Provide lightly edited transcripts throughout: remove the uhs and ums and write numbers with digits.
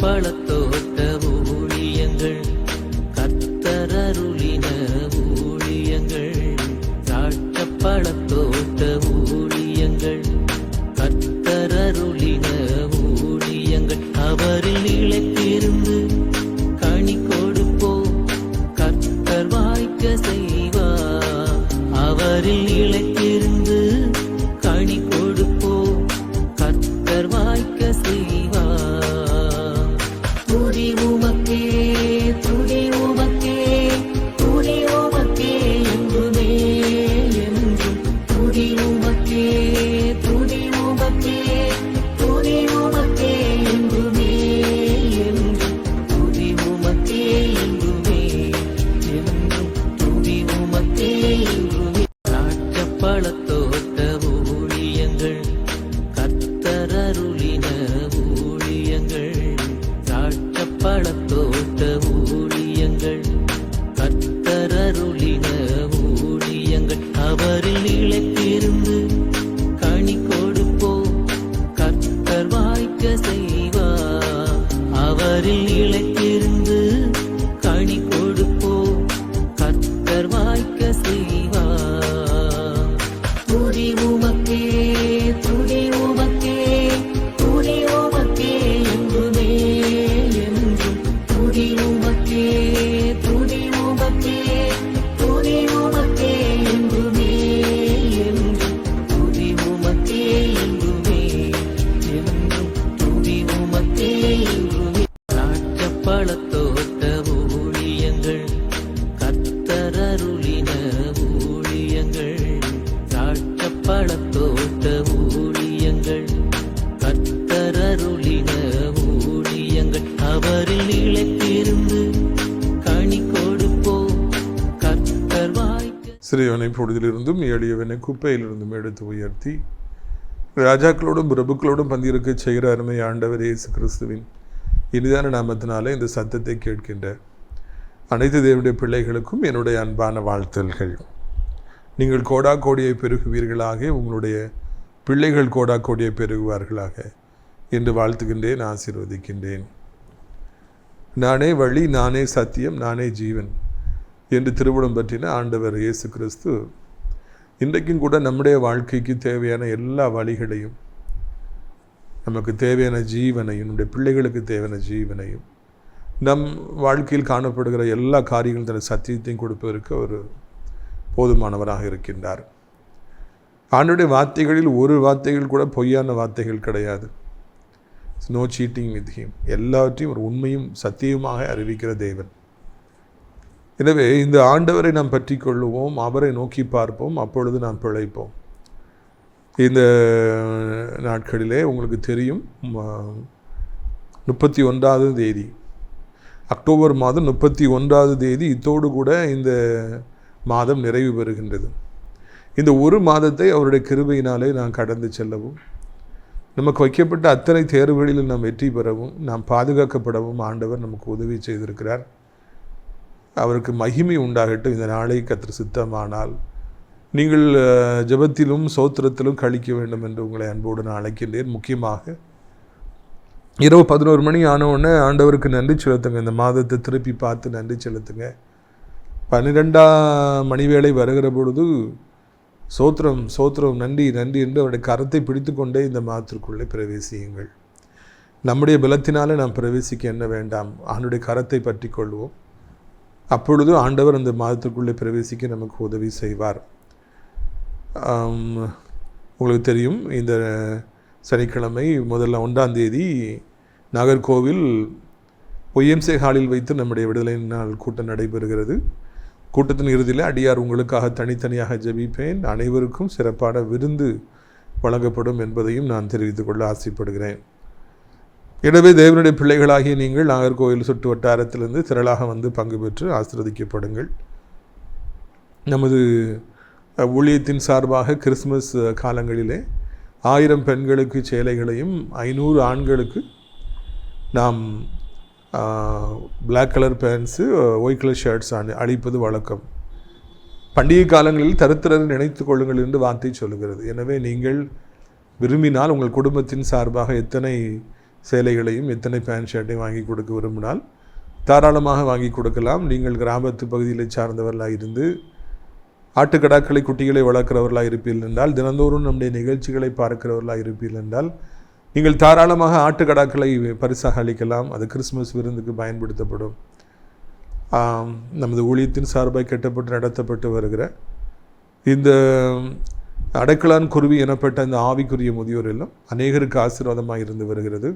பழத்தோட்ட ஊழியங்கள் கர்த்தரருளின ஊழியங்கள் திராட்சை பழத்தோட்ட ஊழியங்கள் கர்த்தரருளின ஊழியங்கள் அவரில் நிலைத்திருந்து கனி கொடுப்போம் கர்த்தர் வாய்க்க செய்வார் அவரில் நிலைத்திருந்து கனி கொடுப்போம் கர்த்தர் வாய்க்க செய்வார் துதி உமக்கே துதி உமக்கே துதி உமக்கே என்றுமே என்றும் துதி உமக்கே துதி உமக்கே துதி உமக்கே என்றுமே என்றும் துதி உமக்கே என்றுமே என்றும் துதி உமக்கே என்றுமே திராட்சை பழத்தோட்ட ஊழியங்கள் கர்த்தரருளின ஊழியங்கள் திராட்சை பழத்தோட்ட ஊழியங்கள் கர்த்தரருளின ஊழியங்கள் அவரில் நிலைத்திருந்து கனி கொடுப்போம் கர்த்தர் வாய்க்க செய்வார் அவரில் நிலைத்திருந்து கனி கொடுப்போம் கர்த்தர் வாய்க்க செய்வார் துதி உமக்கே துதி உமக்கே துதி உமக்கே என்றுமே என்றும் துதி உமக்கே துதி உமக்கே துதி உமக்கே என்றுமே என்றும் துதி உமக்கே என்றுமே என்றும் துதி உமக்கே என்றுமே திராட்சை பழத்தோட்ட ஊழியங்கள் கர்த்தரருளின ஊழியங்கள் திராட்சை பழத்தோட்ட ஊழியங்கள் கர்த்தரருளின ஊழியங்கள் அவரில் நிலைத்திருந்து கனி கொடுப்போம் கர்த்தர் வாய்க்க சிறியவனை பொழுதிலிருந்தும் எளியவனை குப்பையிலிருந்தும் எடுத்து உயர்த்தி ராஜாக்களோடும் பிரபுக்களோடும் பந்திருக்க செய்கிற அருமை ஆண்டவர் இயேசு கிறிஸ்துவின் இனிதான நாமத்தினாலே இந்த சத்தத்தை கேட்கின்ற அனைத்து தேவனுடைய பிள்ளைகளுக்கும் என்னுடைய அன்பான வாழ்த்தல்கள். நீங்கள் கோடா கோடியை பெருகுவீர்களாக, உங்களுடைய பிள்ளைகள் கோடா கோடியை பெருகுவார்களாக என்று வாழ்த்துகின்றேன், ஆசீர்வதிக்கின்றேன். நானே வழி, நானே சத்தியம், நானே ஜீவன் என்று திருவுளம் பற்றின ஆண்டவர் இயேசு கிறிஸ்து இன்றைக்கும் கூட நம்முடைய வாழ்க்கைக்கு தேவையான எல்லா வழிகளையும், நமக்கு தேவையான ஜீவனையும், நம்முடைய பிள்ளைகளுக்கு தேவையான ஜீவனையும், நம் வாழ்க்கையில் காணப்படுகிற எல்லா காரியங்களும் தன் சத்தியத்தையும் கொடுப்பதற்கு ஒரு போதுமானவராக இருக்கின்றார். ஆண்டுடைய வார்த்தைகளில் ஒரு வார்த்தைகள் கூட பொய்யான வார்த்தைகள் கிடையாது. No cheating with him. எல்லாவற்றையும் ஒரு உண்மையும் சத்தியமாக அறிவிக்கிற தேவன். எனவே இந்த ஆண்டவரை நாம் பற்றி கொள்ளுவோம், அவரை நோக்கி பார்ப்போம், அப்பொழுது நாம் பிழைப்போம். இந்த நாட்களிலே உங்களுக்கு தெரியும், 31ஆம் தேதி அக்டோபர் மாதம் 31ஆம் தேதி இத்தோடு கூட இந்த மாதம் நிறைவு பெறுகின்றது. இந்த ஒரு மாதத்தை அவருடைய கிருபையினாலே நாம் கடந்து செல்லவும், நமக்கு வைக்கப்பட்ட அத்தனை தேர்வுகளில் நாம் வெற்றி பெறவும், நாம் பாதுகாக்கப்படவும் ஆண்டவர் நமக்கு உதவி செய்திருக்கிறார். அவருக்கு மகிமை உண்டாகட்டும். இந்த நாளை கர்த்தர் சித்தமானால் நீங்கள் ஜெபத்திலும் சோத்திரத்திலும் கழிக்க வேண்டும் என்று உங்களை அன்போடு நான் அழைக்கின்றேன். முக்கியமாக இரவு 11 மணி ஆனவுடனே ஆண்டவருக்கு நன்றி செலுத்துங்க. இந்த மாதத்தை திருப்பி பார்த்து நன்றி செலுத்துங்க. 12ஆம் மணி வேளை வருகிற பொழுது சோத்திரம் சோத்திரம் நன்றி நன்றி என்று அவருடைய கரத்தை பிடித்து கொண்டே இந்த மாதத்திற்குள்ளே பிரவேசியுங்கள். நம்முடைய பலத்தினாலே நாம் பிரவேசிக்க என்ன வேண்டாம், ஆண்டுடைய கரத்தை பற்றி கொள்வோம். அப்பொழுது ஆண்டவர் அந்த மாதத்திற்குள்ளே பிரவேசிக்க நமக்கு உதவி செய்வார். உங்களுக்கு தெரியும், இந்த சனிக்கிழமை முதல்ல 1ஆம் தேதி நாகர்கோவில் ஒய்எம்சே ஹாலில் வைத்து நம்முடைய விடுதலை நாள் கூட்டம் நடைபெறுகிறது. கூட்டத்தின் இறுதியில் அடியார் உங்களுக்காக தனித்தனியாக ஜெபிப்பேன், அனைவருக்கும் சிறப்பான விருந்து வழங்கப்படும் என்பதையும் நான் தெரிவித்துக் கொள்ள ஆசைப்படுகிறேன். எனவே தேவனுடைய பிள்ளைகளாகிய நீங்கள் நாகர்கோவில் சுற்று வட்டாரத்திலிருந்து திரளாக வந்து பங்கு பெற்று ஆசீர்வதிக்கப்படுங்கள். நமது ஊழியத்தின் சார்பாக கிறிஸ்மஸ் காலங்களிலே 1000 பெண்களுக்கு சேலைகளையும் 500 ஆண்களுக்கு நாம் black colour pants white colour shirts அளிப்பது வழக்கம். பண்டிகை காலங்களில் தருத்திரரை நினைத்து கொள்ளுங்கள் என்று வார்த்தை சொல்லுகிறது. எனவே நீங்கள் விரும்பினால் உங்கள் குடும்பத்தின் சார்பாக எத்தனை சேலைகளையும் எத்தனை பேண்ட் ஷர்ட்டையும் வாங்கி கொடுக்க விரும்பினால் தாராளமாக வாங்கி கொடுக்கலாம். நீங்கள் கிராமத்து பகுதிகளை சார்ந்தவர்களாக இருந்து ஆட்டுக்கடாக்களை குட்டிகளை வளர்க்கிறவர்களாக இருப்பீர்கள் என்றால், தினந்தோறும் நம்முடைய நிகழ்ச்சிகளை பார்க்கிறவர்களாக இருப்பீர்கள் என்றால், நீங்கள் தாராளமாக ஆட்டுக்கடாக்களை பரிசாக அளிக்கலாம். அது கிறிஸ்மஸ் விருந்துக்கு பயன்படுத்தப்படும். நமது ஊழியத்தின் சார்பாக கட்டப்பட்டு நடத்தப்பட்டு வருகிற இந்த அடைக்கலான் குருவி எனப்பட்ட இந்த ஆவிக்குரிய முதியோர் எல்லாம் அநேகருக்கு ஆசீர்வாதமாக இருந்து வருகிறது.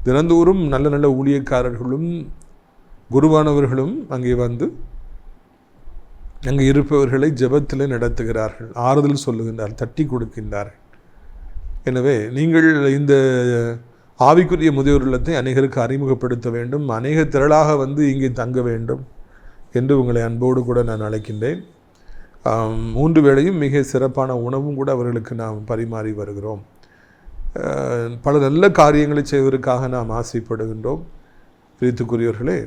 தினந்தோறும் நல்ல நல்ல ஊழியக்காரர்களும் குருவானவர்களும் அங்கே வந்து அங்கே இருப்பவர்களை ஜெபத்தில் நடத்துகிறார்கள், ஆறுதல் சொல்லுகின்றார்கள், தட்டி கொடுக்கின்றார்கள். எனவே நீங்கள் இந்த ஆவிக்குரிய முதியோர் இல்லத்தை அநேகருக்கு அறிமுகப்படுத்த வேண்டும், அநேக திரளாக வந்து இங்கே தங்க வேண்டும் என்று உங்களை அன்போடு கூட நான் அழைக்கின்றேன். 3 வேளையும் மிக சிறப்பான உணவும் கூட அவர்களுக்கு நாம் பரிமாறி வருகிறோம். பல நல்ல காரியங்களை செய்வதற்காக நாம் ஆசைப்படுகின்றோம். பிரியத்துக்குரியவர்களே,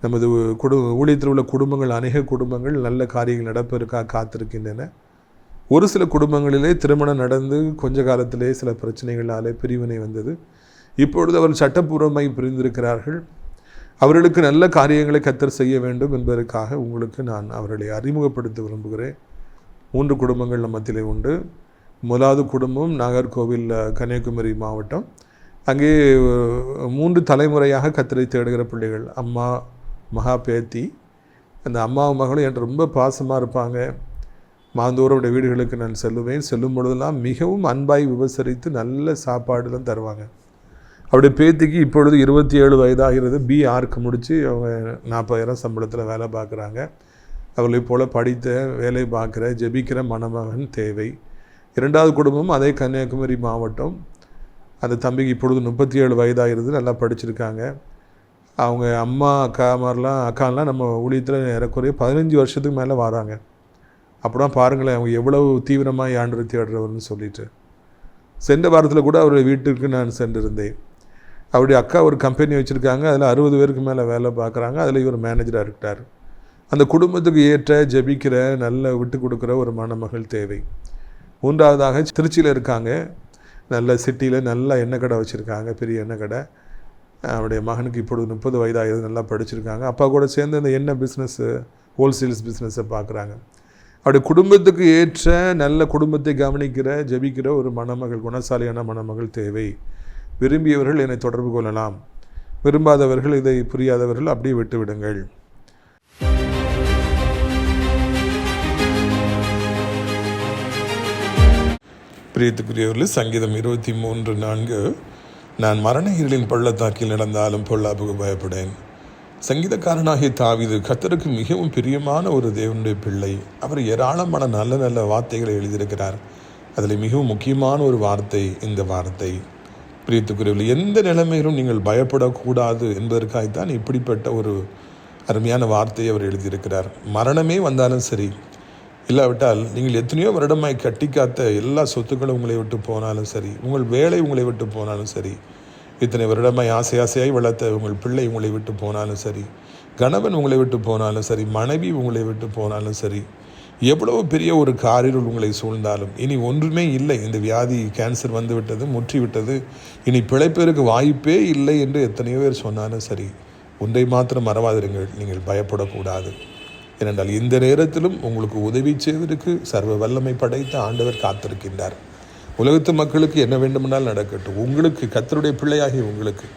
நமது ஊழியத்தில் உள்ள குடும்பங்கள், அநேக குடும்பங்கள் நல்ல காரியங்கள் நடப்பதற்காக காத்திருக்கின்றன. ஒரு சில குடும்பங்களிலே திருமணம் நடந்து கொஞ்ச காலத்திலே சில பிரச்சனைகளாலே பிரிவினை வந்தது. இப்பொழுது அவர்கள் சட்டப்பூர்வமாய் பிரிந்திருக்கிறார்கள். அவர்களுக்கு நல்ல காரியங்களை கர்த்தர் செய்ய வேண்டும் என்பதற்காக உங்களுக்கு நான் அவர்களை அறிமுகப்படுத்த விரும்புகிறேன். 3 குடும்பங்கள் நம்ம மத்தியிலே உண்டு. முதலாவது குடும்பம் நாகர்கோவில், கன்னியாகுமரி மாவட்டம். அங்கே 3 தலைமுறையாக கர்த்தரை தேடுகிற பிள்ளைகள். அம்மா, மகா, பேத்தி. அந்த அம்மாவும் மகளும் என்கிட்ட ரொம்ப பாசமாக இருப்பாங்க. மாந்தோரோட வீடுகளுக்கு நான் செல்லுவேன். செல்லும் பொழுதெல்லாம் மிகவும் அன்பாய் விபசரித்து நல்ல சாப்பாடுலாம் தருவாங்க. அவருடைய பேத்திக்கு இப்பொழுது 27 வயதாகிறது. BArc முடித்து அவங்க 40,000 சம்பளத்தில் வேலை பார்க்குறாங்க. அவர்களை போல் படித்த, வேலை பார்க்குற, ஜெபிக்கிற மணமகன் தேவை. 2வது குடும்பம் அதே கன்னியாகுமரி மாவட்டம். அந்த தம்பிக்கு இப்பொழுது 37 வயதாகிறது. நல்லா படிச்சிருக்காங்க. அவங்க அம்மா அக்காலாம் நம்ம ஊழியத்தில் ஏறக்குறைய 15 வருஷத்துக்கு மேலே வராங்க. அப்படின்னா பாருங்களேன், அவங்க எவ்வளவு தீவிரமாக ஆண்டவரை தேடுறவர்னு சொல்லிட்டு. சென்ற வாரத்தில் கூட அவருடைய வீட்டுக்கு நான் சென்றிருந்தேன். அவருடைய அக்கா ஒரு கம்பெனி வச்சுருக்காங்க. அதில் 60 பேருக்கு மேலே வேலை பார்க்குறாங்க. அதில் இவர் மேனேஜராக இருக்கிறார். அந்த குடும்பத்துக்கு ஏற்ற, ஜெபிக்கிற, நல்ல விட்டு கொடுக்குற ஒரு மணமகள் தேவை. 3வதாக திருச்சியில் இருக்காங்க. நல்ல சிட்டியில் நல்ல எண்ணெய் கடை வச்சுருக்காங்க, பெரிய எண்ணெய் கடை. அவருடைய மகனுக்கு இப்பொழுது 30 வயதாகிறது. நல்லா படிச்சிருக்காங்க. அப்பா கூட சேர்ந்து அந்த எண்ணெய் பிஸ்னஸ்ஸு, ஹோல்சேல்ஸ் பிஸ்னஸை பார்க்குறாங்க. அவருடைய குடும்பத்துக்கு ஏற்ற, நல்ல குடும்பத்தை கவனிக்கிற, ஜெபிக்கிற ஒரு மணமகள், குணசாலியான மணமகள் தேவை. விரும்பியவர்கள் என்னை தொடர்பு கொள்ளலாம். விரும்பாதவர்கள், இதை புரியாதவர்கள் அப்படியே விட்டு விடுங்கள். பிரியத்துக்குரியவர்கள், சங்கீதம் 23:4, நான் மரண இருளின் பள்ளத்தாக்கில் நடந்தாலும் பொல்லாப்புக்கு பயப்படேன். சங்கீதக்காரனாகிய தாவீது கர்த்தருக்கு மிகவும் பிரியமான ஒரு தேவனுடைய பிள்ளை. அவர் ஏராளமான நல்ல நல்ல வார்த்தைகளை எழுதியிருக்கிறார். அதில் மிகவும் முக்கியமான ஒரு வார்த்தை இந்த வார்த்தை. பிரியத்துக்குரியவர்கள், எந்த நிலைமையிலும் நீங்கள் பயப்படக்கூடாது என்பதற்காகத்தான் இப்படிப்பட்ட ஒரு அருமையான வார்த்தையை அவர் எழுதியிருக்கிறார். மரணமே வந்தாலும் சரி, இல்லாவிட்டால் நீங்கள் எத்தனையோ வருடமாய் கட்டி காத்த எல்லா சொத்துக்களும் உங்களை விட்டு போனாலும் சரி, உங்கள் வேலை உங்களை விட்டு போனாலும் சரி, இத்தனை வருடமாய் ஆசையாய் வளர்த்த உங்கள் பிள்ளை உங்களை விட்டு போனாலும் சரி, கணவன் உங்களை விட்டு போனாலும் சரி, மனைவி உங்களை விட்டு போனாலும் சரி, எவ்வளவு பெரிய ஒரு காரிருள் உங்களை சூழ்ந்தாலும், இனி ஒன்றுமே இல்லை, இந்த வியாதி, கேன்சர் வந்து விட்டது, முற்றிவிட்டது, இனி பிழைப்பதற்கு வாய்ப்பே இல்லை என்று எத்தனையோ பேர் சொன்னாலும் சரி, ஒன்றை மாத்திரம் மறவாதிருங்கள், நீங்கள் பயப்படக்கூடாது. ஏனென்றால் இந்த நேரத்திலும் உங்களுக்கு உதவி செய்வதற்கு சர்வ வல்லமை படைத்த ஆண்டவர் காத்திருக்கின்றார். உலகத்து மக்களுக்கு என்ன வேண்டுமென்றால் நடக்கட்டும், உங்களுக்கு, கர்த்தருடைய பிள்ளையாகி உங்களுக்கு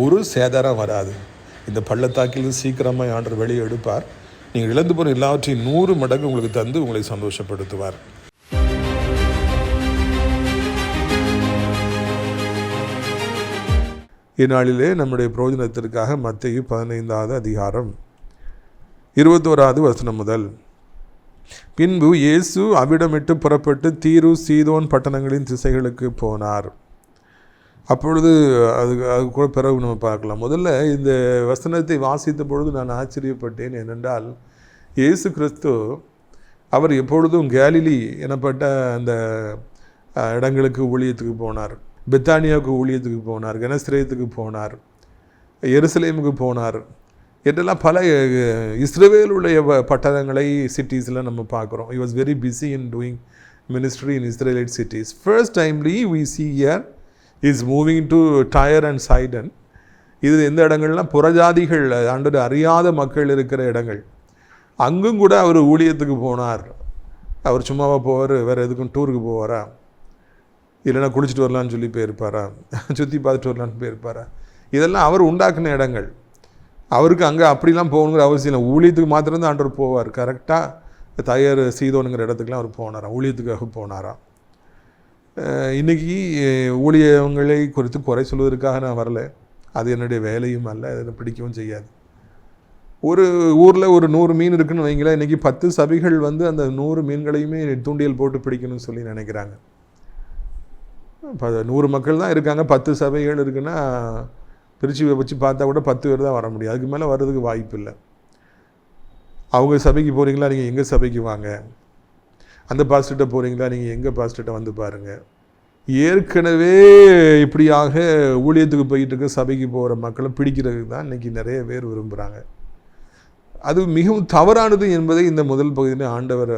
ஒரு சேதாரம் வராது. இந்த பள்ளத்தாக்கில் சீக்கிரமாக ஆண்டவர் வெளியே எடுப்பார். நீங்கள் இழந்து போன எல்லாவற்றையும் 100 மடங்கு உங்களுக்கு தந்து உங்களை சந்தோஷப்படுத்துவார். இந்நாளிலே நம்முடைய பிரயோஜனத்திற்காக மத்தேயு 15வது அதிகாரம் 21வது வசனம் முதல். பின்பு இயேசு அவ்விடமிட்டு புறப்பட்டு தீரு, சீதோன் பட்டணங்களின் திசைகளுக்கு போனார். அப்பொழுது அது கூட பிறகு நம்ம பார்க்கலாம். முதல்ல இந்த வசனத்தை வாசித்த பொழுது நான் ஆச்சரியப்பட்டேன். ஏனென்றால் இயேசு கிறிஸ்து அவர் எப்பொழுதும் கேலிலி எனப்பட்ட அந்த இடங்களுக்கு ஊழியத்துக்கு போனார், பெத்தானியாவுக்கு ஊழியத்துக்கு போனார், கெனசரேத்துக்கு போனார், எருசலேமுக்கு போனார் என்றெல்லாம் பல இஸ்ரவேலுடைய பட்டணங்களை, சிட்டிஸில் நம்ம பார்க்குறோம். He was very busy in doing ministry in Israelite cities. First timely we see here is moving to Tyre and Sidon. இது எந்த இடங்கள்லாம் புறஜாதிகள் ஆண்டவர் அறியாத மக்கள் இருக்கிற இடங்கள். அங்கும் கூட அவர் ஊழியத்துக்கு போனார். அவர் சும்மாவா போவார்? வேறு எதுக்கும் டூருக்கு போவாரா? இல்லைன்னா குளிச்சுட்டு வரலான்னு சொல்லி போயிருப்பாரா? சுற்றி பார்த்துட்டு வரலான்னு போயிருப்பாரா? இதெல்லாம் அவர் உண்டாக்குன இடங்கள். அவருக்கு அங்கே அப்படிலாம் போகணுங்கிற அவசியம் இல்லை. ஊழியத்துக்கு மாத்திரம்தான் ஆண்டவர் போவார். கரெக்டாக தயர் சீதோனுங்கிற இடத்துக்குலாம் அவர் போனாராம், ஊழியத்துக்காக போனாராம். இன்றைக்கி ஊழியங்களை குறித்து குறை சொல்வதற்காக நான் வரல. அது என்னுடைய வேலையும் அல்ல, அதை பிடிக்கவும் செய்யாது. ஒரு ஊரில் ஒரு 100 மீன் இருக்குன்னு வைங்களேன். இன்றைக்கி 10 சபைகள் வந்து அந்த 100 மீன்களையுமே தூண்டியல் போட்டு பிடிக்கணும்னு சொல்லி நினைக்கிறாங்க. 100 மக்கள் தான் இருக்காங்க, 10 சபைகள் இருக்குன்னா பிரித்து வச்சு பார்த்தா கூட 10 பேர் தான் வர முடியும். அதுக்கு மேலே வர்றதுக்கு வாய்ப்பு இல்லை. அவங்க சபைக்கு போகிறீங்களா, நீங்கள் எங்கள் சபைக்கு வாங்க. அந்த பாஸ்டர்கிட்ட போகிறீங்களா, நீங்கள் எங்கள் பாஸ்டர்கிட்ட வந்து பாருங்கள். ஏற்கனவே இப்படியாக ஊழியத்துக்கு போயிட்டு இருக்க சபைக்கு போகிற மக்களை பிடிக்கிறதுக்கு தான் இன்றைக்கி நிறைய பேர் விரும்புகிறாங்க. அது மிகவும் தவறானது என்பதை இந்த முதல் பகுதியில் ஆண்டவர்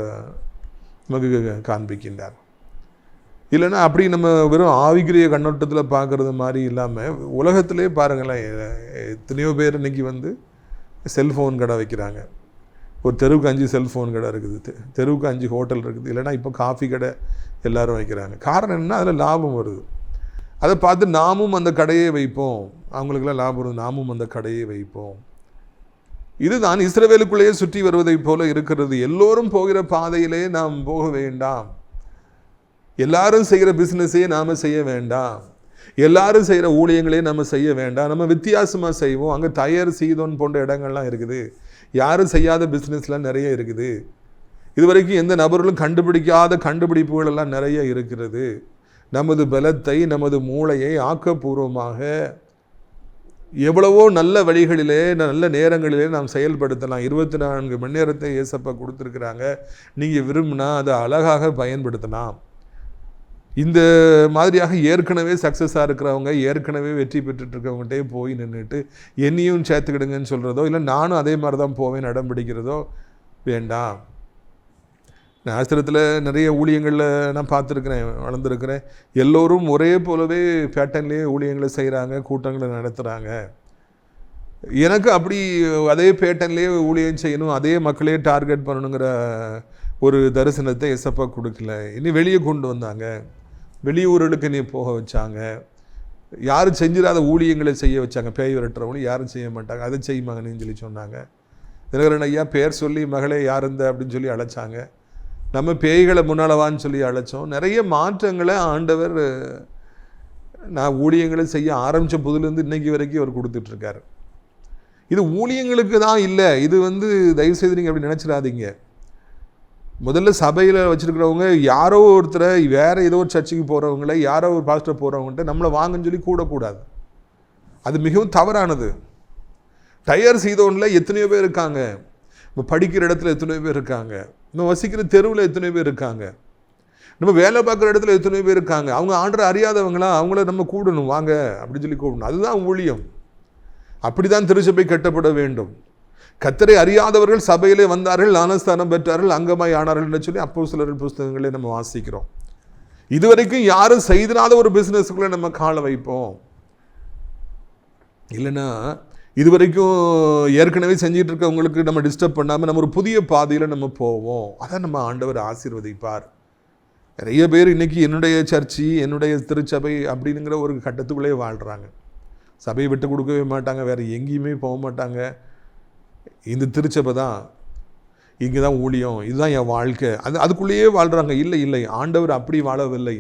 நமக்கு காண்பிக்கின்றார். இல்லைன்னா அப்படி நம்ம வெறும் ஆவிக்குரிய கண்ணோட்டத்தில் பார்க்குறது மாதிரி இல்லாமல் உலகத்திலே பாருங்களேன், எத்தனையோ பேர் இன்றைக்கி வந்து செல்ஃபோன் கடை வைக்கிறாங்க. ஒரு தெருவுக்கு 5 செல்ஃபோன் கடை இருக்குது, தெருவுக்கு 5 ஹோட்டல் இருக்குது, இல்லைனா இப்போ காஃபி கடை எல்லோரும் வைக்கிறாங்க. காரணம் என்ன? அதில் லாபம் வருது. அதை பார்த்து நாமும் அந்த கடையை வைப்போம், அவங்களுக்கெல்லாம் லாபம் வருது, நாமும் அந்த கடையை வைப்போம். இதுதான் இஸ்ரவேலுக்குள்ளேயே சுற்றி வருவதை போல இருக்கிறது. எல்லோரும் போகிற பாதையிலே நாம் போக வேண்டாம். எல்லாரும் செய்கிற பிஸ்னஸையே நாம் செய்ய வேண்டாம். எல்லாரும் செய்கிற ஊழியங்களையே நம்ம செய்ய வேண்டாம். நம்ம வித்தியாசமாக செய்வோம். அங்கே தயர் சீதோன் போன்ற இடங்கள்லாம் இருக்குது. யாரும் செய்யாத பிஸ்னஸ்லாம் நிறைய இருக்குது. இதுவரைக்கும் எந்த நபர்களும் கண்டுபிடிக்காத கண்டுபிடிப்புகள் எல்லாம் நிறைய இருக்கிறது. நமது பலத்தை, நமது மூளையை ஆக்கப்பூர்வமாக எவ்வளவோ நல்ல வழிகளிலே, நல்ல நேரங்களிலே நாம் செயல்படுத்தலாம். 24 மணி நேரத்தை ஏசப்பா கொடுத்துருக்குறாங்க. நீங்கள் விரும்பினா அதை அழகாக பயன்படுத்தலாம். இந்த மாதிரியாக ஏற்கனவே சக்ஸஸாக இருக்கிறவங்க, ஏற்கனவே வெற்றி பெற்றுட்ருக்கவங்ககிட்டே போய் நின்றுட்டு என்னையும் சேர்த்துக்கிடுங்கன்னு சொல்கிறதோ, இல்லை நானும் அதே மாதிரி தான் போவேன் நடம் பிடிக்கிறதோ வேண்டாம். நான் ஆசிரியத்தில் நிறைய ஊழியங்களில் நான் பார்த்துருக்குறேன், வளர்ந்துருக்கிறேன். எல்லோரும் ஒரே போலவே பேட்டர்ன்லேயே ஊழியங்களை செய்கிறாங்க, கூட்டங்களை நடத்துகிறாங்க. எனக்கு அப்படி அதே பேட்டர்ன்லேயே ஊழியம் செய்யணும், அதே மக்களே டார்கெட் பண்ணணுங்கிற ஒரு தரிசனத்தை எசப்பா கொடுக்கல. இனி வெளியே கொண்டு வந்தாங்க, வெளியூர்களுக்கு நீ போக வச்சாங்க. யாரும் செஞ்சிடாத ஊழியங்களை செய்ய வச்சாங்க. பேய் விரட்டுறவங்களும் யாரும் செய்ய மாட்டாங்க, அதை செய்யுமாங்கன்னு சொல்லி சொன்னாங்க. தினகரன் ஐயா பேர் சொல்லி மகளே யார் இந்த அப்படின்னு சொல்லி அழைச்சாங்க. நம்ம பேய்களை முன்னாலவான்னு சொல்லி அழைச்சோம். நிறைய மாற்றங்களை ஆண்டவர் நான் ஊழியங்களை செய்ய ஆரம்பித்த புதுலேருந்து இன்றைக்கி வரைக்கும் அவர் கொடுத்துட்ருக்காரு. இது ஊழியங்களுக்கு தான் இல்லை, இது வந்து தயவுசெய்து நீங்கள் அப்படி நினச்சிடாதீங்க. முதல்ல சபையில் வச்சுருக்கிறவங்க யாரோ ஒருத்தரை, வேறு ஏதோ ஒரு சர்ச்சுக்கு போகிறவங்கள, யாரோ ஒரு பாஸ்டர் போகிறவங்கள்ட்ட நம்மளை வாங்கன்னு சொல்லி கூடக்கூடாது. அது மிகவும் தவறானது. டயர் சீதோனில் எத்தனையோ பேர் இருக்காங்க, நம்ம படிக்கிற இடத்துல எத்தனையோ பேர் இருக்காங்க, நம்ம வசிக்கிற தெருவில் எத்தனையோ பேர் இருக்காங்க, நம்ம வேலை பார்க்குற இடத்துல எத்தனையோ பேர் இருக்காங்க. அவங்க ஆண்டரை அறியாதவங்களா, அவங்கள நம்ம கூடணும், வாங்க அப்படின்னு சொல்லி கூடணும். அதுதான் ஊழியம். அப்படி தான் திருச்சபை கட்டப்பட வேண்டும். கர்த்தரை அறியாதவர்கள் சபையிலே வந்தார்கள், ஞானஸ்தானம் பெற்றார்கள், அங்கமாய் ஆனார்கள் என்று சொல்லி அப்போஸ்தலர்கள் புஸ்தகங்களே நம்ம வாசிக்கிறோம். இதுவரைக்கும் யாரும் செய்திராத ஒரு பிஸ்னஸுக்குள்ளே நம்ம காலை வைப்போம். இல்லைன்னா இதுவரைக்கும் ஏற்கனவே செஞ்சிட்டு இருக்கவங்களுக்கு நம்ம டிஸ்டர்ப் பண்ணாமல் நம்ம ஒரு புதிய பாதையில் நம்ம போவோம். அதான் நம்ம ஆண்டவர் ஆசீர்வதிப்பார். நிறைய பேர் இன்றைக்கி என்னுடைய சர்ச்சு, என்னுடைய திருச்சபை அப்படிங்கிற ஒரு கட்டத்துக்குள்ளே வாழ்கிறாங்க. சபையை விட்டு கொடுக்கவே மாட்டாங்க, வேறு எங்கேயுமே போக மாட்டாங்க. இந்த திருச்சபை தான், இங்கே தான் ஊழியம், இதுதான் என் வாழ்க்கை, அதுக்குள்ளேயே வாழ்கிறாங்க. இல்லை, ஆண்டவர் அப்படி வாழவில்லை.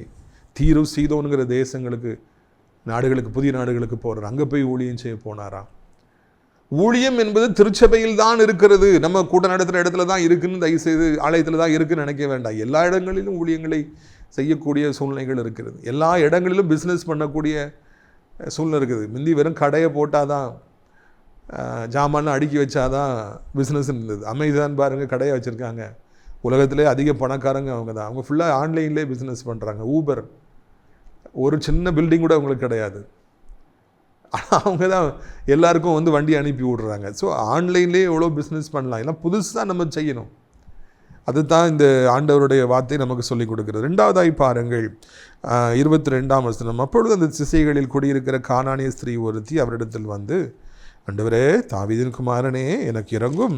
தீரு சீதோனுங்கிற தேசங்களுக்கு, நாடுகளுக்கு, புதிய நாடுகளுக்கு போகிறார். அங்கே போய் ஊழியம் செய்ய போனாராம். ஊழியம் என்பது திருச்சபையில் தான் இருக்கிறது. நம்ம கூட்ட நடத்துகிற இடத்துல தான் இருக்குன்னு தயவுசெய்து ஆலயத்தில் தான் இருக்குன்னு நினைக்க வேண்டாம். எல்லா இடங்களிலும் ஊழியங்களை செய்யக்கூடிய சூழ்நிலைகள் இருக்கிறது. எல்லா இடங்களிலும் பிஸ்னஸ் பண்ணக்கூடிய சூழ்நிலை இருக்குது. முந்தி வெறும் கடையை போட்டால் தான், ஜாமான்லாம் அடுக்கி வச்சாதான் பிஸ்னஸ் இருந்தது. அமேசான் பாருங்கள், கடையை வச்சுருக்காங்க. உலகத்திலே அதிக பணக்காரங்க அவங்க தான். அவங்க ஃபுல்லாக ஆன்லைன்லேயே பிஸ்னஸ் பண்ணுறாங்க. ஊபர் ஒரு சின்ன பில்டிங் கூட அவங்களுக்கு கிடையாது. ஆனால் அவங்க தான் எல்லாருக்கும் வந்து வண்டி அனுப்பி விடுறாங்க. ஸோ ஆன்லைன்லேயே எவ்வளோ பிஸ்னஸ் பண்ணலாம். எல்லாம் புதுசாக நம்ம செய்யணும். அதுதான் இந்த ஆண்டவருடைய வார்த்தை நமக்கு சொல்லிக் கொடுக்கிறது. 2வதாய் பாருங்கள் 22ஆம் வசனம். அப்பொழுது அந்த திசைகளில் குடியிருக்கிற கானானிய ஸ்திரீ ஒருத்தி அவரிடத்தில் வந்து, ஆண்டவரே, தாவீதின் குமாரனே, எனக்கு இறங்கும்,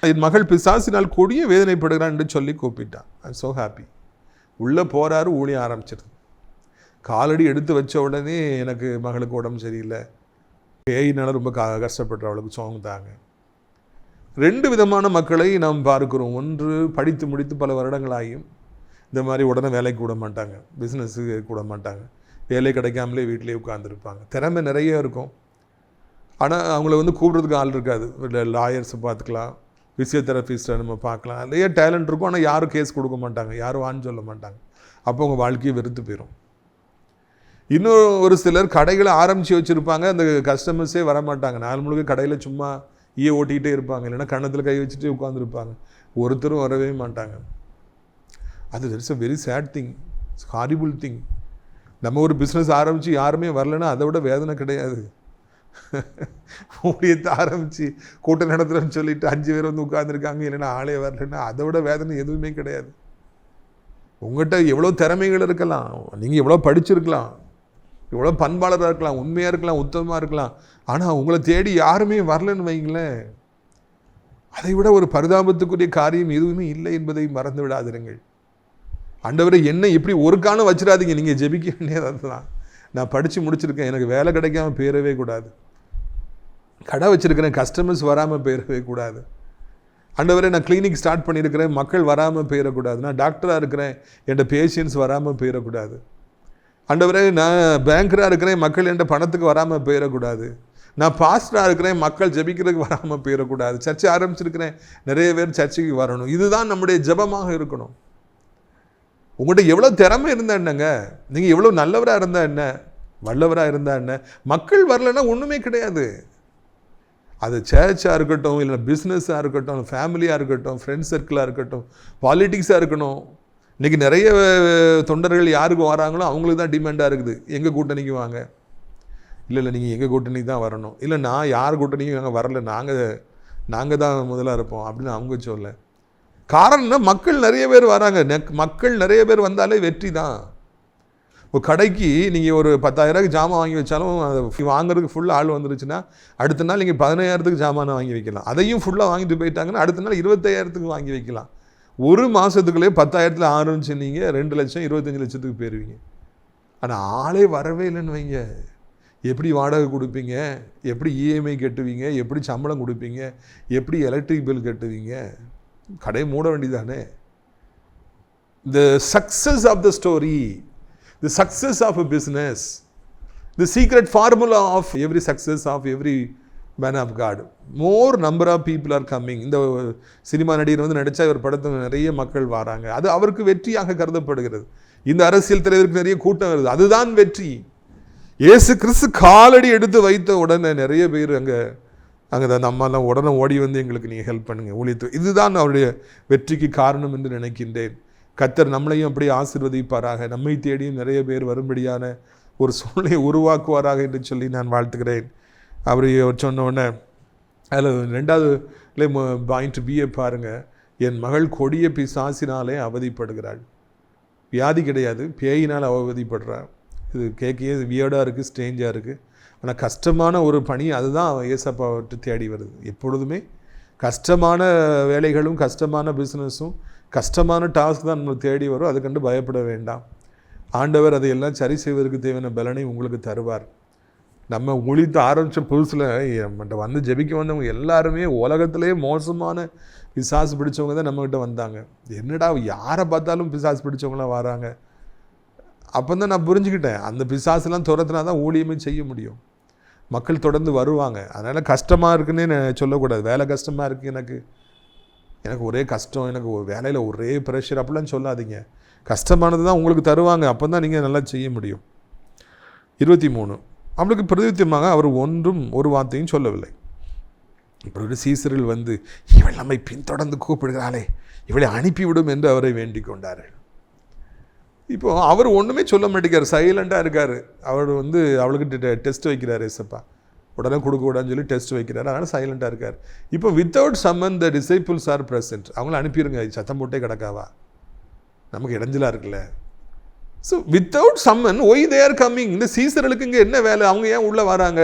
என் மகள் பிசாசினால் கொடிய வேதனைப்படுகிறான் என்று சொல்லி கூப்பிட்டான். I am so happy. உள்ளே போகிறாரு, ஊழிய ஆரம்பிச்சிருது. காலடி எடுத்து வச்ச உடனே எனக்கு மகளுக்கு உடம்பு சரியில்லை, பேயினால ரொம்ப கஷ்டப்படுற அவளுக்கு சோங்க தாங்க. 2 விதமான மக்களை நாம் பார்க்கிறோம். ஒன்று, படித்து முடித்து பல வருடங்களாகியும் இந்த மாதிரி உடனே வேலைக்கு விட மாட்டாங்க, பிஸ்னஸுக்கு விட மாட்டாங்க, வேலை கிடைக்காமலே வீட்டிலே உட்காந்துருப்பாங்க. திறமை நிறைய இருக்கும், ஆனால் அவங்கள வந்து கூப்பிட்றதுக்கு ஆள் இருக்காது. லாயர்ஸை பார்த்துக்கலாம், ஃபிசியோதெரபிஸ்ட்டை நம்ம பார்க்கலாம், நிறைய டேலண்ட் இருக்கும், ஆனால் யாரும் கேஸ் கொடுக்க மாட்டாங்க, யாரும் வான்னு சொல்ல மாட்டாங்க. அப்போ உங்கள் வாழ்க்கையை வெறுத்து போயிடும். இன்னும் ஒரு சிலர் கடைகளை ஆரம்பித்து வச்சுருப்பாங்க, அந்த கஸ்டமர்ஸே வரமாட்டாங்க, நாள் முழுக்க கடையில் சும்மா ஓட்டிகிட்டே இருப்பாங்க, இல்லைன்னா கன்னத்தில் கை வச்சுட்டு உட்காந்துருப்பாங்க, ஒருத்தரும் வரவே மாட்டாங்க. அது it's a very sad thing, it's horrible thing. நம்ம ஒரு பிஸ்னஸ் ஆரம்பித்து யாருமே வரலைன்னா அதை விட வேதனை கிடையாது. ஊழியத்தை ஆரம்பித்து கூட்டம் நடத்துகிறேன்னு சொல்லிட்டு 5 பேர் வந்து உட்காந்துருக்காங்க, இல்லைன்னா ஆளே வரலைன்னா அதை விட வேதனை எதுவுமே கிடையாது. உங்கள்கிட்ட எவ்வளோ திறமைகள் இருக்கலாம், நீங்கள் எவ்வளோ படிச்சிருக்கலாம், எவ்வளோ பண்பாளராக இருக்கலாம், உண்மையாக இருக்கலாம், உத்தமமாக இருக்கலாம், ஆனால் உங்களை தேடி யாருமே வரலன்னு வைங்களேன், அதை விட ஒரு பரிதாபத்துக்குரிய காரியம் எதுவுமே இல்லை என்பதை மறந்து விடாதிருங்கள். ஆண்டவரை என்ன இப்படி ஒரு காலம் வச்சிடாதீங்க. நீங்கள் ஜெபிக்க வேண்டியது அதுதான். நான் படித்து முடிச்சிருக்கேன், எனக்கு வேலை கிடைக்காம போயிடவே கூடாது, கடை வச்சுருக்கிறேன், கஸ்டமர்ஸ் வராமல் போயிடவே கூடாது. ஆண்டவரே, நான் கிளினிக் ஸ்டார்ட் பண்ணியிருக்கிறேன், மக்கள் வராமல் போயிடக்கூடாது. நான் டாக்டராக இருக்கிறேன், என்கிட்ட பேஷண்ட்ஸ் வராமல் போயிடக்கூடாது. ஆண்டவரே, நான் பேங்கராக இருக்கிறேன், மக்கள் என்கிட்ட பணத்துக்கு வராமல் போயிடக்கூடாது. நான் பாஸ்டராக இருக்கிறேன், மக்கள் ஜெபிக்கிறதுக்கு வராமல் போயிடக்கூடாது. சர்ச்சை ஆரம்பிச்சிருக்கிறேன், நிறைய பேர் சர்ச்சைக்கு வரணும். இதுதான் நம்முடைய ஜெபமாக இருக்கணும். உங்கள்கிட்ட எவ்வளோ திறமை இருந்தால் என்னங்க, நீங்கள் எவ்வளோ நல்லவராக இருந்தால் என்ன, வல்லவராக இருந்தால் என்ன, மக்கள் வரலைன்னா ஒன்றுமே கிடையாது. அது சர்ச்சாக இருக்கட்டும், இல்லை பிஸ்னஸாக இருக்கட்டும், ஃபேமிலியாக இருக்கட்டும், ஃப்ரெண்ட்ஸ் சர்க்கிளாக இருக்கட்டும், பாலிட்டிக்ஸாக இருக்கணும். இன்றைக்கி நிறைய தொண்டர்கள் யாருக்கு வராங்களோ அவங்களுக்கு தான் டிமாண்டாக இருக்குது, எங்கள் கூட்டணிக்கு வாங்க, இல்லை நீங்கள் எங்கள் கூட்டணிக்கு தான் வரணும், இல்லை நான் யார் கூட்டணிக்கும் நாங்கள் வரல, நாங்கள் தான் முதலாக இருப்போம் அப்படின்னு அவங்க சொல்ல. காரணம்னா மக்கள் நிறைய பேர் வராங்க, மக்கள் நிறைய பேர் வந்தாலே வெற்றி தான். இப்போ கடைக்கு நீங்கள் ஒரு 10,000 ஜாமான் வாங்கி வச்சாலும் அதை வாங்குறதுக்கு ஃபுல்லாக ஆள் வந்துருச்சுன்னா அடுத்த நாள் நீங்கள் 15,000 ஜாமானை வாங்கி வைக்கலாம். அதையும் ஃபுல்லாக வாங்கிட்டு போயிட்டாங்கன்னா அடுத்த நாள் 25,000 வாங்கி வைக்கலாம். ஒரு மாதத்துக்குள்ளே 10,000 ஆரம்பிச்சு நீங்கள் 2 லட்சம் 25 லட்சத்துக்கு போயிடுவீங்க. ஆனால் ஆளே வரவே இல்லைன்னு வைங்க, எப்படி வாடகை கொடுப்பீங்க, எப்படி இஎம்ஐ கட்டுவீங்க, எப்படி சம்பளம் கொடுப்பீங்க, எப்படி எலக்ட்ரிக் பில் கட்டுவீங்க, கடை மூட வேண்டியதானே. The success of the story, the success of a business, the secret formula of every success of every man of God, more number of people are coming. இந்த சினிமா நடிகர் வந்து நடித்தா இவர் படத்தில் நிறைய மக்கள் வராங்க, அது அவருக்கு வெற்றியாக கருதப்படுகிறது. இந்த அரசியல் தலைவருக்கு நிறைய கூட்டம் வருது, அதுதான் வெற்றி. இயேசு கிறிஸ்து காலடி எடுத்து வைத்த உடனே நிறைய பேர் அங்கே தான் நம்மளாம் உடனே ஓடி வந்து எங்களுக்கு நீங்கள் ஹெல்ப் பண்ணுங்கள், ஊழியத்து. இதுதான் அவருடைய வெற்றிக்கு காரணம் என்று நினைக்கின்றேன். கர்த்தர் நம்மளையும் அப்படியே ஆசீர்வதிப்பாராக, நம்மை தேடியும் நிறைய பேர் வரும்படியான ஒரு சூழ்நிலையை உருவாக்குவாராக என்று சொல்லி நான் வாழ்த்துக்கிறேன். அவர் சொன்ன உடனே அதில் 2வது பாயிண்ட் பிஏ பாருங்கள். என் மகள் கொடிய பிசாசினாலே அவதிப்படுகிறாள். வியாதி கிடையாது, பேயினால் அவதிப்படுறாள். இது கேட்கவே வியர்டாக இருக்குது, ஸ்ட்ரேஞ்சாக இருக்குது. ஆனால் கஷ்டமான ஒரு பணி, அதுதான் ஏசப்பா விட்டு தேடி வருது. எப்பொழுதுமே கஷ்டமான வேலைகளும் கஷ்டமான பிஸ்னஸும் கஷ்டமான டாஸ்க் தான் நம்மளுக்கு தேடி வரும். அது கண்டு பயப்பட வேண்டாம். ஆண்டவர் அதையெல்லாம் சரி செய்வதற்கு தேவையான பலனை உங்களுக்கு தருவார். நம்ம ஊழியத்தை ஆரம்பித்த புதுசில் நம்மகிட்ட வந்து ஜெபிக்க வந்தவங்க எல்லாருமே உலகத்திலே மோசமான பிசாசு பிடிச்சவங்க தான் நம்மகிட்ட வந்தாங்க. என்னடா யாரை பார்த்தாலும் பிசாசு பிடிச்சவங்களாம் வராங்க. அப்போ தான் நான் புரிஞ்சுக்கிட்டேன், அந்த பிசாசுலாம் துரத்துனா தான் ஊழியமே செய்ய முடியும். மக்கள் தொடர்ந்து வருவாங்க. அதனால் கஷ்டமாக இருக்குன்னு சொல்லக்கூடாது. வேலை கஷ்டமாக இருக்குது, எனக்கு ஒரே கஷ்டம், எனக்கு வேலையில் ஒரே ப்ரெஷர் அப்படிலாம் சொல்லாதீங்க. கஷ்டமானது தான் உங்களுக்கு தருவாங்க, அப்போ தான் நீங்கள் நல்லா செய்ய முடியும். 23 அவளுக்கு பிரதித்தியமாக அவர் ஒன்றும் ஒரு வார்த்தையும் சொல்லவில்லை. இப்பொழுது சீசர்கள் வந்து இவள் நம்மை பின்தொடர்ந்து கூப்பிடுகிறாளே, இவளை அனுப்பிவிடும் என்று அவரை வேண்டிக் கொண்டார்கள். இப்போது அவர் ஒன்றுமே சொல்ல மாட்டேங்கார், சைலண்ட்டாக இருக்கார். அவர் வந்து அவளுக்கு டெஸ்ட் வைக்கிறார் ஏசப்பா. உடனே கொடுக்க கூடாதுன்னு சொல்லி டெஸ்ட் வைக்கிறார். அதனால் சைலண்ட்டாக இருக்கார். இப்போ without summon the disciples are present. அவங்கள அனுப்பிடுங்க, சத்தம் போட்டே கிடக்காவா, நமக்கு இடைஞ்சலாக இருக்குல்ல. So without summon why they are coming. இந்த சீசர்களுக்கு இங்கே என்ன வேலை, அவங்க ஏன் உள்ளே வராங்க?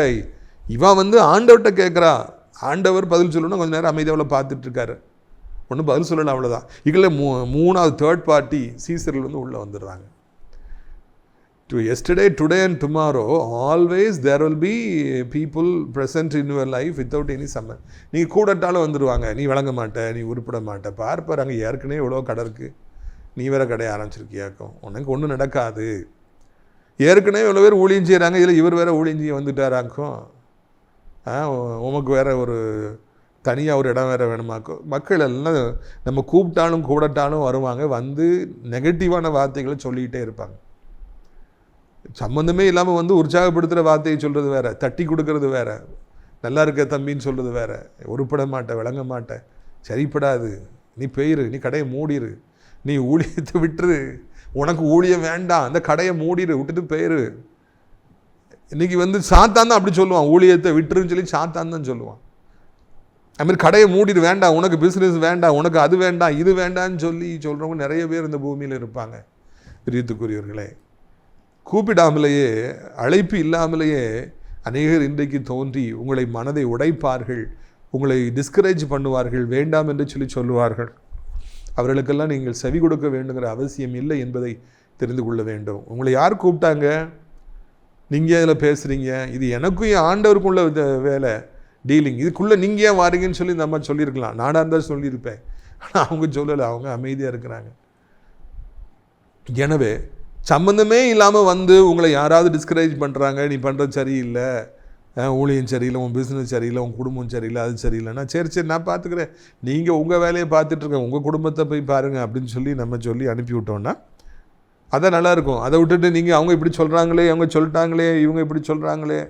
இவன் வந்து ஆண்டவர்கிட்ட கேட்குறா, ஆண்டவர் பதில் சொல்லணும். கொஞ்சம் நேரம் அமைதியாவில் பார்த்துட்டு இருக்காரு, ஒன்றும் பதில் சொல்லலை, அவ்வளோதான். இதில் மூணாவது தேர்ட் பார்ட்டி சீசர்கள் வந்து உள்ளே வந்துடுறாங்க. Yesterday, today and tomorrow, always there will be people present in your life without any summon. நீ கூடட்டாலும் வந்துடுவாங்க, நீ விளங்க மாட்ட, நீ உருப்பிட மாட்ட. பார்ப்பார், அங்கே ஏற்கனவே எவ்வளோ கடை இருக்குது, நீ வேற கடையை ஆரம்பிச்சிருக்கியாக்கும், உனக்கு ஒன்றும் நடக்காது. ஏற்கனவே எவ்வளோ பேர் ஊழியம் செய்கிறாங்க, இதில் இவர் வேற ஊழியம் செய்ய வந்துட்டாராக்கும், உமக்கு வேற ஒரு தனியாக ஒரு இடம் வேறு வேணுமாக்கும். மக்கள் எல்லாம் நம்ம கூப்பிட்டாலும் கூடட்டாலும் வருவாங்க, வந்து நெகட்டிவான வார்த்தைகளை சொல்லிக்கிட்டே இருப்பாங்க. சம்மந்தமே இல்லாமல் வந்து உற்சாகப்படுத்துகிற வார்த்தையை சொல்கிறது வேறு, தட்டி கொடுக்கறது வேறு, நல்லா இருக்க தம்பின்னு சொல்கிறது வேறு. உருப்பட மாட்டேன், விளங்க மாட்டேன், சரிப்படாது, நீ போயிரு, நீ கடையை மூடிரு, நீ ஊழியத்தை விட்டுரு, உனக்கு ஊழியம் வேண்டாம், அந்த கடையை மூடிரு, விட்டுட்டு போயிரு. இன்றைக்கி வந்து சாத்தான் தான் அப்படி சொல்லுவான், ஊழியத்தை விட்டுருன்னு சொல்லி சாத்தான் தான் சொல்லுவான். அதுமாதிரி கடையை மூடிடு, வேண்டாம், உனக்கு பிஸ்னஸ் வேண்டாம், உனக்கு அது வேண்டாம், இது வேண்டான்னு சொல்லி சொல்கிறவங்க நிறைய பேர் இந்த பூமியில் இருப்பாங்க. பிரியத்துக்குரியவர்களே, கூப்பிடாமலேயே, அழைப்பு இல்லாமலேயே அநேகர் இன்றைக்கு தோன்றி உங்களை மனதை உடைப்பார்கள், உங்களை டிஸ்கரேஜ் பண்ணுவார்கள், வேண்டாம் என்று சொல்லி சொல்லுவார்கள். அவர்களுக்கெல்லாம் நீங்கள் செவி கொடுக்க வேண்டுங்கிற அவசியம் இல்லை என்பதை தெரிந்து கொள்ள வேண்டும். உங்களை யார் கூப்பிட்டாங்க? நீங்கள் அதில் பேசுகிறீங்க, இது எனக்கும் என் ஆண்டவருக்குள்ள வேலை டீலிங், இதுக்குள்ளே நீங்கள் ஏன் வாரீங்கன்னு சொல்லி நம்ம சொல்லியிருக்கலாம், நானாக இருந்தால் சொல்லியிருப்பேன். ஆனால் அவங்க சொல்லலை, அவங்க அமைதியாக இருக்கிறாங்க. எனவே சம்மந்தமே இல்லாமல் வந்து உங்களை யாராவது டிஸ்கரேஜ் பண்ணுறாங்க, நீ பண்ணுறது சரியில்லை, ஊழியம் சரியில்லை, உன் பிஸ்னஸ் சரியில்லை, உன் குடும்பம் சரியில்லை, அது சரியில்லைன்னா சரி நான் பார்த்துக்கிறேன், நீங்கள் உங்கள் வேலையை பார்த்துட்ருக்கேன், உங்கள் குடும்பத்தை போய் பாருங்கள் அப்படின்னு சொல்லி நம்ம சொல்லி அனுப்பி விட்டோன்னா அதான் நல்லாயிருக்கும். அதை விட்டுட்டு நீங்கள் அவங்க இப்படி சொல்கிறாங்களே, அவங்க சொல்லிட்டாங்களே, இவங்க இப்படி சொல்கிறாங்களே,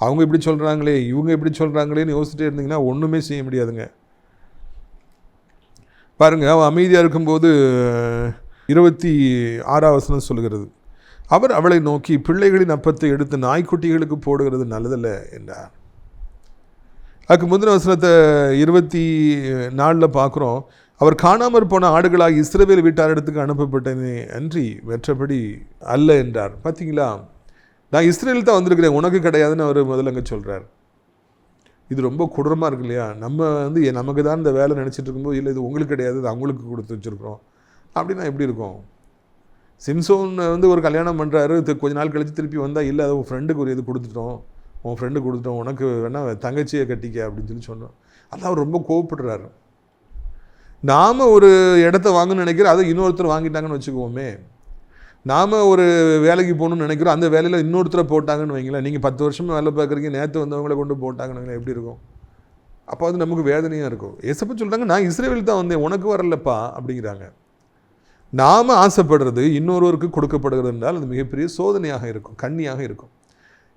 அவங்க இப்படி சொல்கிறாங்களே, இவங்க இப்படி சொல்கிறாங்களேன்னு யோசிச்சுட்டே இருந்தீங்கன்னா ஒன்றுமே செய்ய முடியாதுங்க. பாருங்கள், அவன் அமைதியாக இருக்கும்போது 26ஆம் வசனம் சொல்கிறது, அவர் அவளை நோக்கி, பிள்ளைகளின் அப்பத்தை எடுத்து நாய்க்குட்டிகளுக்கு போடுகிறது நல்லதில்லை என்றார். அதுக்கு முந்தின வசனத்தை 24 பார்க்குறோம், அவர் காணாமற் போன ஆடுகளாக இஸ்ரவேல் வீட்டாரிடத்துக்கு அனுப்பப்பட்டனே அன்றி மற்றபடி அல்ல என்றார். பார்த்தீங்களா, நான் இஸ்ரேல் தான் வந்திருக்கிறேன், உனக்கு கிடையாதுன்னு அவர் முதல்ல அங்கே சொல்கிறார். இது ரொம்ப கொடூரமாக இருக்கு இல்லையா? நம்ம வந்து நமக்கு தான் இந்த வேலை நினச்சிட்டு இருக்கும்போது, இல்லை இது உங்களுக்கு கிடையாது, இது அவங்களுக்கு கொடுத்து வச்சுருக்குறோம் அப்படின்னா எப்படி இருக்கும்? சிம்சோன் வந்து ஒரு கல்யாணம் பண்ணுறாரு, கொஞ்ச நாள் கழித்து திருப்பி வந்தால், இல்லை அதை உன் ஃப்ரெண்டுக்கு ஒரு இது கொடுத்துட்டோம், உன் ஃப்ரெண்டு கொடுத்துட்டோம், உனக்கு வேணால் தங்கச்சியை கட்டிக்க அப்படின்னு சொல்லி சொன்னோம். அதான் அவர் ரொம்ப கோவப்படுறாரு. நாம் ஒரு இடத்த வாங்கணும்னு நினைக்கிறோம், அதை இன்னொருத்தர் வாங்கிட்டாங்கன்னு வச்சுக்குவோமே. நாம் ஒரு வேலைக்கு போகணுன்னு நினைக்கிறோம், அந்த வேலையில் இன்னொருத்தரை போட்டாங்கன்னு வைங்களேன். நீங்கள் 10 வருஷமாக வேலை பார்க்குறீங்க, நேற்று வந்தவங்களை கொண்டு போட்டாங்கன்னு வைங்களேன், எப்படி இருக்கும்? அப்போ வந்து நமக்கு வேதனையாக இருக்கும். ஏசப்பா சொல்கிறாங்க, நான் இஸ்ரவேல் தான் வந்தேன், உனக்கு வரலப்பா அப்படிங்கிறாங்க. நாம் ஆசைப்படுறது இன்னொருவருக்கு கொடுக்கப்படுகிறது என்றால் அது மிகப்பெரிய சோதனையாக இருக்கும், கண்ணியாக இருக்கும்.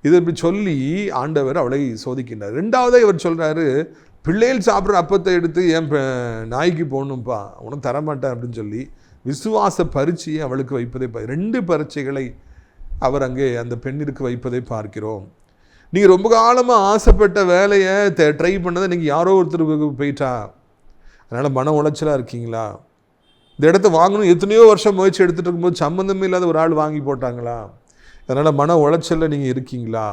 இதை இப்படி சொல்லி ஆண்டவர் அவளை சோதிக்கின்றார். 2வது இவர் சொல்கிறாரு, பிள்ளைகள் சாப்பிட்ற அப்பத்தை எடுத்து என் நாய்க்கு போடணும்ப்பா, உனக்கு தரமாட்டேன் அப்படின்னு சொல்லி விசுவாச பரீட்சையை அவளுக்கு வைப்பதை 2 பரீட்சைகளை அவர் அங்கே அந்த பெண்ணிற்கு வைப்பதை பார்க்கிறோம். நீங்கள் ரொம்ப காலமாக ஆசைப்பட்ட வேலையை ட்ரை பண்ணதை நீங்கள் யாரோ ஒருத்தருக்கு போயிட்டா, அதனால் மன உளைச்சலாக இருக்கீங்களா? இந்த இடத்த வாங்கணும் எத்தனையோ வருஷம் முயற்சி எடுத்துகிட்டு இருக்கும்போது சம்மந்தமே இல்லாத ஒரு ஆள் வாங்கி போட்டாங்களா? அதனால் மன உளைச்சலில் நீங்கள் இருக்கீங்களா?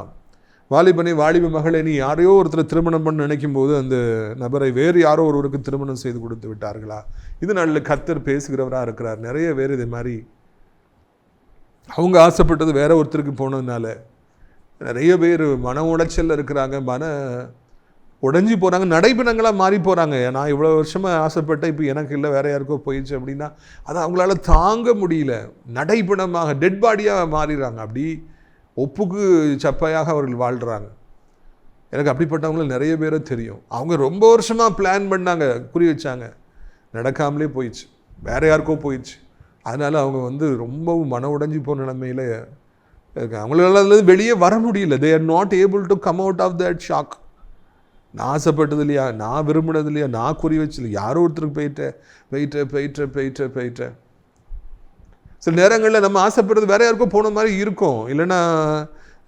வாலிபனை, வாலிப மகளை, நீ யாரையோ ஒருத்தர் திருமணம் பண்ண நினைக்கும் போது அந்த நபரை வேறு யாரோ ஒருவருக்கு திருமணம் செய்து கொடுத்து விட்டார்களா? இது நல்ல கர்த்தர் பேசுகிறவராக இருக்கிறார். நிறைய பேர் இதே மாதிரி அவங்க ஆசைப்பட்டது வேற ஒருத்தருக்கு போனதுனால நிறைய பேர் மன உளைச்சலில் இருக்கிறாங்க, மன உடைஞ்சி போகிறாங்க, நடைப்பிணங்களாக மாறி போகிறாங்க. நான் இவ்வளோ வருஷமாக ஆசைப்பட்டேன், இப்போ எனக்கு இல்லை வேற யாருக்கோ போயிடுச்சு அப்படின்னா அதை அவங்களால தாங்க முடியல, நடைப்பிணமாக டெட் பாடியாக மாறிடுறாங்க. அப்படி ஒப்புக்கு சப்பையாக அவர்கள் வாழ்கிறாங்க. எனக்கு அப்படிப்பட்டவங்களும் நிறைய பேரை தெரியும். அவங்க ரொம்ப வருஷமாக பிளான் பண்ணாங்க, குறி வச்சாங்க, நடக்காமலே போயிடுச்சு, வேற யாருக்கோ போயிடுச்சு. அதனால் அவங்க வந்து ரொம்பவும் மன உடைஞ்சி போன நிலைமையில் இருக்காங்க. அவங்களால வெளியே வர முடியல. They are not able to come out of that shock. நான் ஆசைப்பட்டது இல்லையா, நான் விரும்பினது இல்லையா, நான் குறி வச்சு யாரோ ஒருத்தருக்கு போயிட்டேன். சில நேரங்களில் நம்ம ஆசைப்படுறது வேற யாருக்கும் போன மாதிரி இருக்கும். இல்லைன்னா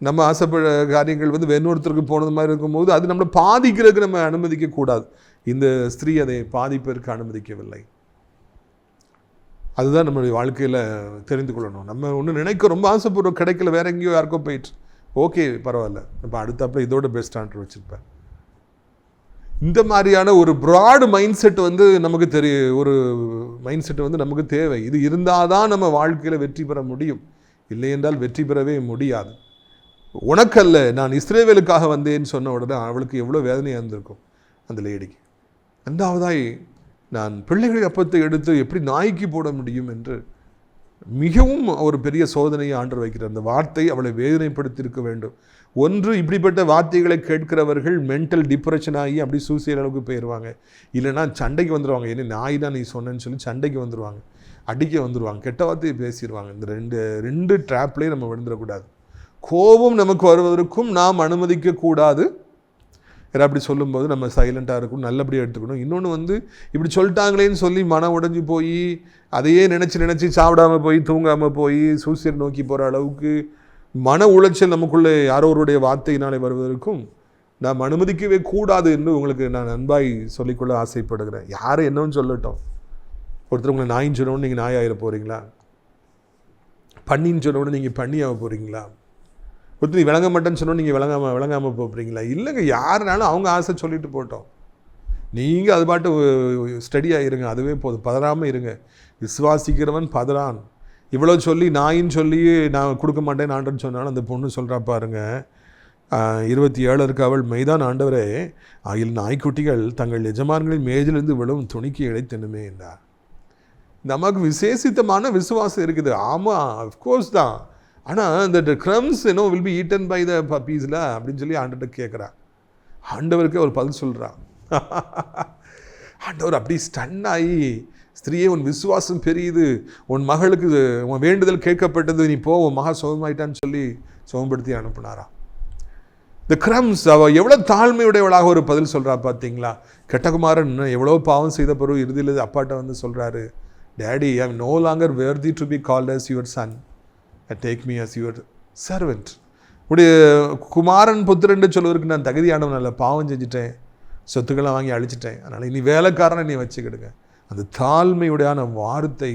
நம்ம ஆசைப்பட காரியங்கள் வந்து இன்னொருத்தருக்கு போனது மாதிரி இருக்கும்போது அது நம்மளை பாதிக்கிறதுக்கு நம்ம அனுமதிக்கக்கூடாது. இந்த ஸ்திரீ அதை பாதிப்பதற்கு அனுமதிக்கவில்லை. அதுதான் நம்மளுடைய வாழ்க்கையில் தெரிந்து கொள்ளணும். நம்ம ஒன்று நினைக்க ரொம்ப ஆசைப்படுறோம், கிடைக்கல, வேற எங்கேயோ யாருக்கோ போயிட்டு, ஓகே பரவாயில்ல, இப்போ அடுத்தாப்புல இதோட பெஸ்ட் ஆண்டர் வச்சுருப்பேன். இந்த மாதிரியான ஒரு ப்ராடு மைண்ட் செட் வந்து நமக்கு ஒரு மைண்ட் செட் வந்து நமக்கு தேவை. இது இருந்தால் தான் நம்ம வாழ்க்கையில் வெற்றி பெற முடியும், இல்லை என்றால் வெற்றி பெறவே முடியாது. உனக்கல்ல, நான் இஸ்ரவேலுக்காக வந்தேன்னு சொன்ன உடனே அவளுக்கு எவ்வளோ வேதனையாக இருந்திருக்கும் அந்த லேடிக்கு. ரெண்டாவதாய், நான் பிள்ளைகள் அப்பத்தை எடுத்து எப்படி நாய்க்கு போட முடியும் என்று மிகவும் ஒரு பெரிய சோதனையை ஆண்டவர் வைக்கிறார். அந்த வார்த்தை அவளை வேதனைப்படுத்தியிருக்க வேண்டும். ஒன்று, இப்படிப்பட்ட வார்த்தைகளை கேட்கிறவர்கள் மென்டல் டிப்ரெஷன் ஆகி அப்படி சூசைட் அளவுக்கு போயிடுவாங்க. இல்லைன்னா சண்டைக்கு வந்துடுவாங்க. என்ன நாய் தான் நீ சொன்னேன்னு சொல்லி சண்டைக்கு வந்துடுவாங்க, அடிக்க வந்துடுவாங்க, கெட்ட வார்த்தையை பேசிடுவாங்க. இந்த ரெண்டு ட்ராப்லேயே நம்ம விழுந்துடக்கூடாது. கோபம் நமக்கு வருவதற்கும் நாம் அனுமதிக்கக்கூடாது. யாரும் அப்படி சொல்லும்போது நம்ம சைலண்ட்டாக இருக்கணும், நல்லபடியாக எடுத்துக்கணும். இன்னொன்று வந்து இப்படி சொல்லிட்டாங்களேன்னு சொல்லி மனம் உடைஞ்சு போய் அதையே நினச்சி சாப்பிடாமல் போய் தூங்காமல் போய் சூசைட் நோக்கி போகிற அளவுக்கு மன உளைச்சல் நமக்குள்ளே யாரோ ஒருடைய வார்த்தையினாலே வருவதற்கும் நாம் அனுமதிக்கவே கூடாது என்று உங்களுக்கு நான் அன்பாய் சொல்லிக்கொள்ள ஆசைப்படுகிறேன். யாரும் என்னன்னு சொல்லட்டும். ஒருத்தர் உங்களை நாயின்னு சொன்னோன்னு நீங்கள் நாயாயிர போகிறீங்களா? பண்ணின்னு சொன்னோன்னு நீங்கள் பண்ணியாக போகிறீங்களா? ஒருத்தர் நீ விளங்க மாட்டேன்னு சொன்னோன்னு நீங்கள் விளங்காமல் போகிறீங்களா? இல்லைங்க, யாருனாலும் அவங்க ஆசை சொல்லிட்டு போட்டோம். நீங்கள் அது பாட்டு ஸ்டடியாக இருங்க, அதுவே போதும். பதறாமல் இருங்க. விசுவாசிக்கிறவன் பதறான். இவ்வளோ சொல்லி நாயின்னு சொல்லி நான் கொடுக்க மாட்டேன் ஆண்டன்னு சொன்னாலும் அந்த பொண்ணு சொல்கிறா பாருங்க, 27 இருக்கு, அவள் மெய்தான் ஆண்டவரே, ஆயில் நாய்க்குட்டிகள் தங்கள் எஜமான்களின் மேஜிலிருந்து விழும் துணிக்கு இழைத்தனுமே என்றார். நமக்கு விசேஷித்தமான விசுவாசம் இருக்குது. ஆமாம், அஃப்கோர்ஸ் தான். ஆனால் இந்த crumbs will be eaten by the பப்பீஸில் அப்படின்னு சொல்லி ஆண்டவர்கிட்ட கேட்குறா. ஆண்டவருக்கு அவர் பதில் சொல்கிறான். ஆண்டவர் அப்படி ஸ்டன் ஆகி, ஸ்திரீயே உன் விசுவாசம் பெரியுது, உன் மகளுக்கு உன் வேண்டுதல் கேட்கப்பட்டது, நீ போ, உன் மகா சுகமாயிட்டான்னு சொல்லி சுகப்படுத்தி அனுப்புனாராம். இந்த க்ரம்ஸ் அவள் எவ்வளோ தாழ்மையுடையவளாக ஒரு பதில் சொல்கிறா பார்த்தீங்களா? கெட்டகுமாரன் எவ்வளோ பாவம் செய்த பிறகு இறுதியில் அப்பாட்ட வந்து சொல்கிறாரு, daddy, I am no longer worthy to be called as your son, take me as your servant. உடைய குமாரன் புத்திரன்னு சொல்வதற்கு நான் தகுதியானவன் அல்ல, பாவம் செஞ்சுட்டேன், சொத்துக்கெல்லாம் வாங்கி அழிச்சிட்டேன், அதனால் இனி வேலைக்காரனை நீ வச்சுக்கிடுங்க. அந்த தாழ்மையுடையான வார்த்தை